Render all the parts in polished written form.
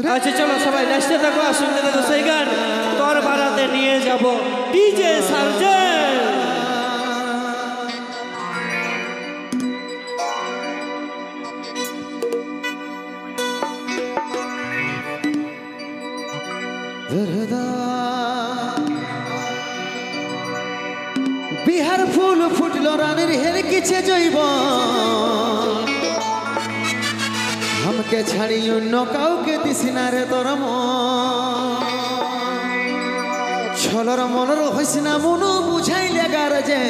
আচ্ছা চলো সবাই নাচতে থাকো আর শুনতে থাকো সেই গান তোর বারাতে নিয়ে যাব ডিজে সার্জেন। বিহার ফুল ফুটল রানের হেরে কিছু জৈব আমাকে ছাড়ি অন্য কাউকে দিস না রে তোর ছলর মলর হইস না মনু বুঝাইলে গার যে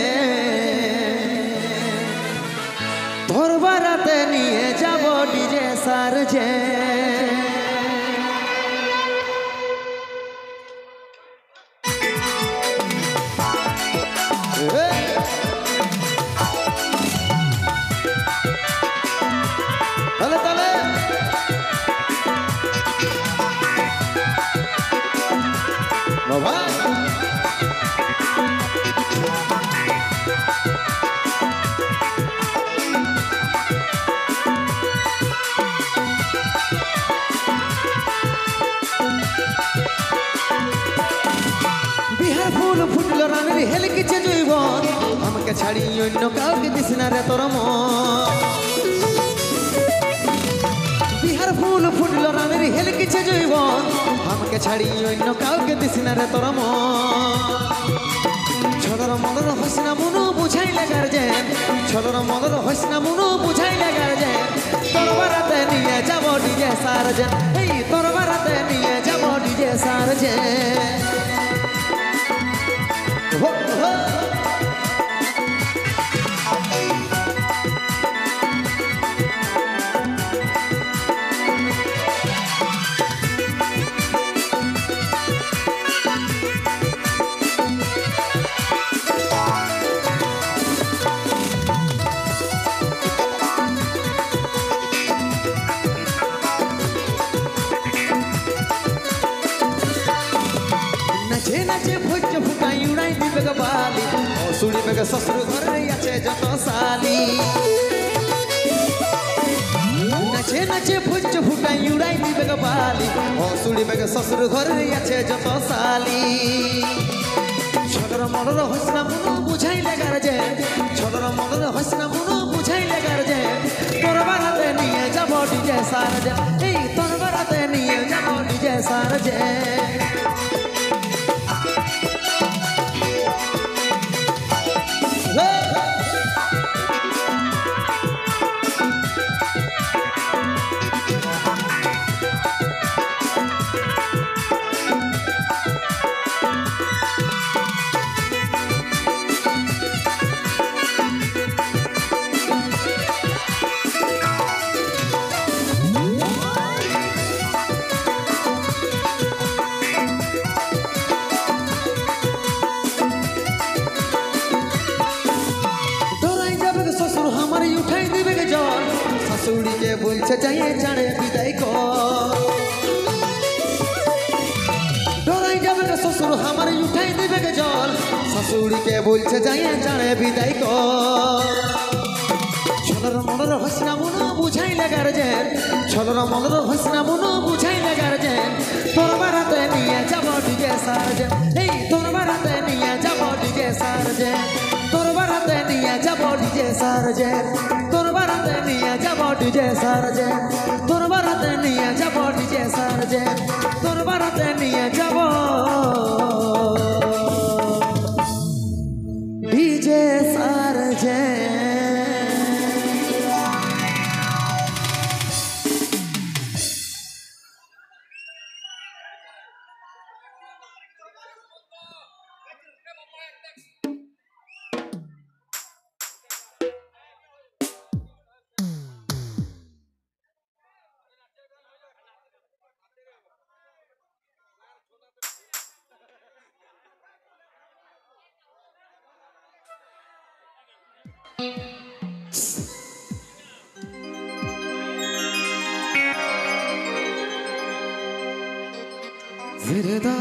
তোর বারাতে নিয়ে যাব ডিজে সার্জে। বিহার ফুল ফুটল রানের হেলে কিছু জৈব আমাকে ছাড়ি অন্য কাউকে দিস না রে তোর বিহার ফুল ফুটল রানের হেলে কিছু জৈব আমাকে ছাড়ি অন্য কাউকে দিস না রে তোর ছলর মলর হইস না মনু বুঝাই লাগার যে ছলর মলর হইস না মনু বুঝাই লাগার যে তোর বারাতে নিয়ে যাব ডিজে সার্জেন। এই তোর বারাতে নিয়ে যাব ডিজে সার্জেন। নাচে নাচে ভোজ ফুটাই উড়াই দিবে গো বালি শুনিবে গো শ্বশুর ঘরে আছে যত সালি। নাচে নাচে ভোজ ফুটাই উড়াই দিবে গো বালি শুনিবে গো শ্বশুর ঘরে আছে যত সালি। ছলর মলর হইস না মনু বুঝাই লাগার যে ছলর মলর হইস না মনু বুঝাই লাগার যে তোর বারাতে নিয়ে যাব ডিজে সার্জেন। এই তোর বারাতে নিয়ে যাব ডিজে সার্জেন। উঠাই দিবে গে জল শাশুড়িকে বলছে যাইয়ে জানে বিদায় কর ডরাই যাবে গে শ্বশুর আমার উঠাই দিবে গে জল শাশুড়িকে বলছে যাইয়ে জানে বিদায় কর। ছলর মলর হইস না মনু বুঝাই লাগার যে ছলর মলর হইস না মনু বুঝাই লাগার যে তোর বারাতে নিয়ে যাব ডিজে সার্জেন। এই তোর বারাতে নিয়ে যাব ডিজে সার্জেন। তোর বারাতে নিয়ে যাব ডিজে সার্জেন। তোর বারাতে নিয়ে যাব ডিজে সার্জেন। তোর বারাতে নিয়ে যাব ডিজে সার্জেন। তোর বারাতে নিয়ে যাব ডিজে সার্জেন। Zirda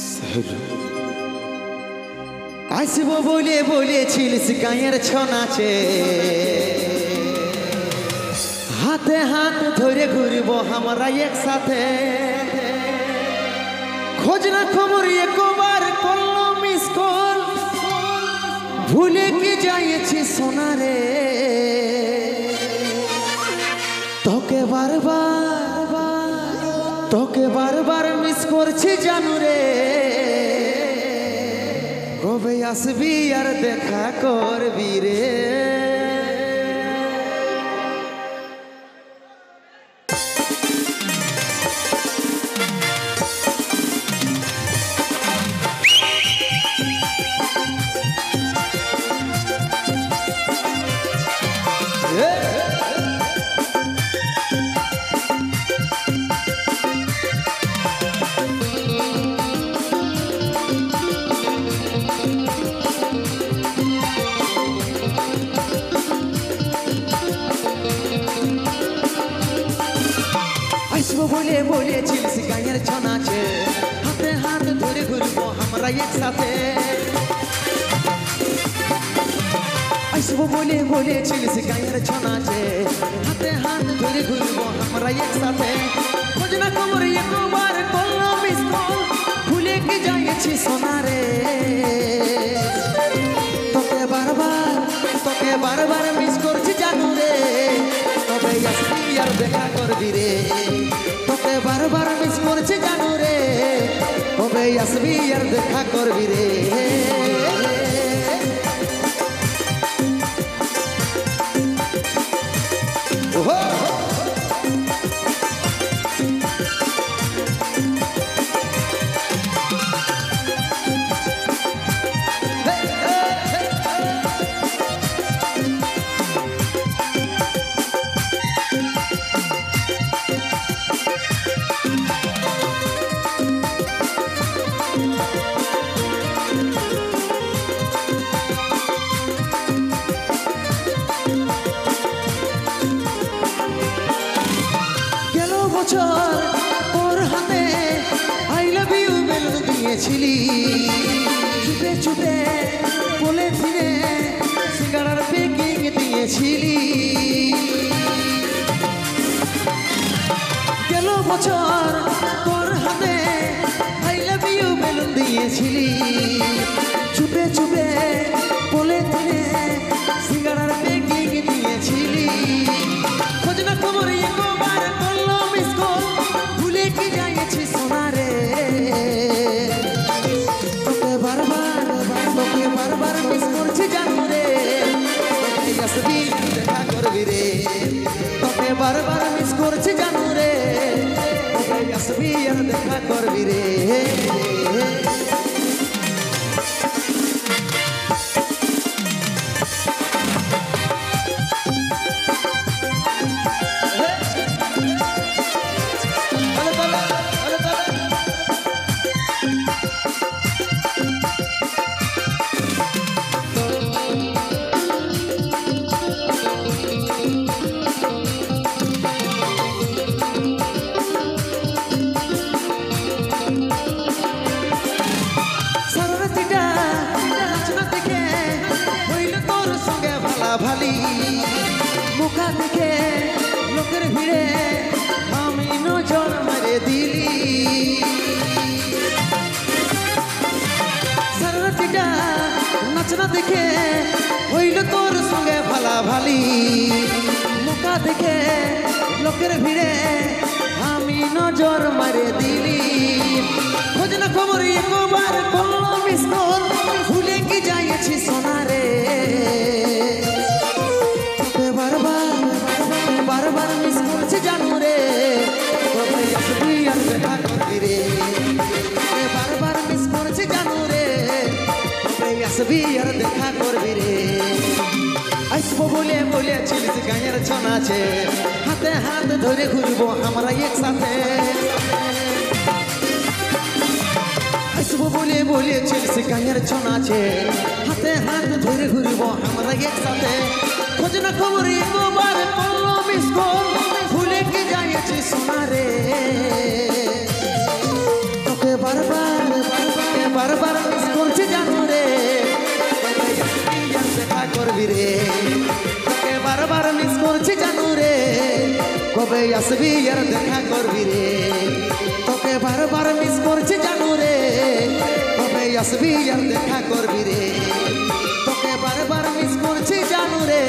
Sahel আসবো বলে বলেছিলিস গায়ের ছনাচে হাতে হাত ধরে ঘুরবো আমরা একসাথে খোঁজ না খবর একবার করলো মিস কল ভুলে কি যাইছি সোনারে তোকে বারবার মিস করছি জানু রে কবে আসবি আর দেখা করবি রে বলে বলেছিলিস গায়ের ছনাচে হাতে হাত ধরে ঘুরবো আমরা একসাথে আসবো বলে বলেছিলিস গায়ের ছনাচে হাতে হাত ধরে ঘুরবো আমরা একসাথে খোঁজ না খবর একবার করলো মিস কল ভুলে কি যাইছি সোনারে তোকে বারবার মিস করছি জানু রে তবে আসবি আর দেখা করবি রে তোকে বারবার মিস করছি জানু রে কবে আসবি আর দেখা করবি রে তোর হাতে আই লাভ ইউ বেলুন দিয়েছিলি চুপে চুপে বলে ফিরে সিঙ্গারার প্যাকিং দিয়েছিলি গেল বছর তোর হাতে আই লাভ ইউ বেলুন দিয়েছিলি চুপে চুপে বলে ফিরে সিঙ্গারার প্যাকিং দিয়েছিলি খোঁজ না খবর একবার করলো মিস কল ভুলে কি যাইছি সোনারে তোকে বারবার মিস করছি জানু রে তোকে আসবি দেখা করবি রে তোকে বারবার মিস করছি জানু রে তোকে আসবি আর দেখা করবি রে ভালি মুখা দেখে লোকের ভিড়ে আমি নজর মারে দিলি সারাটিটা নাচনা দেখে হইল তোর সঙ্গে ভালা ভালি মুখা দেখে লোকের ভিড়ে আমি নজর মারে দিলি খোঁজ না খবর একবার করলো মিস কল ভুলে কি যাইছি সোনারে বারবার মিস করছি জানু রে কবে আসবি আর দেখা করবি রে বারবার মিস করছি জানু রে কবে আসবি আর দেখা করবি রে আসবো বলে বলেছিলিস গায়ের ছনাচে হাতে হাত ধরে ঘুরবো আমরা একসাথে আসবো বলে বলেছিলিস গায়ের ছনাচে হাতে হাত ধরে ঘুরবো আমরা একসাথে খোঁজ না খবর একবার করলো মিস কল ভুলে কি যাইছি সোনারে তোকে বারবার মিস করছি জানু রে কবে আসবি আর দেখা করবি রে তোকে বারবার মিস করছি জানু রে কবে আসবি আর দেখা করবি রে তোকে বারবার মিস করছি জানু রে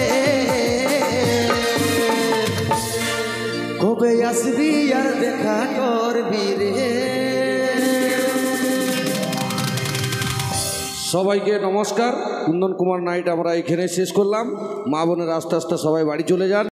কবে আসবি আর দেখা করবি রে। সবাইকে নমস্কার। কুন্দন কুমার নাইট আমরা এখানে শেষ করলাম। মা বোনের আস্তে আস্তে সবাই বাড়ি চলে যান।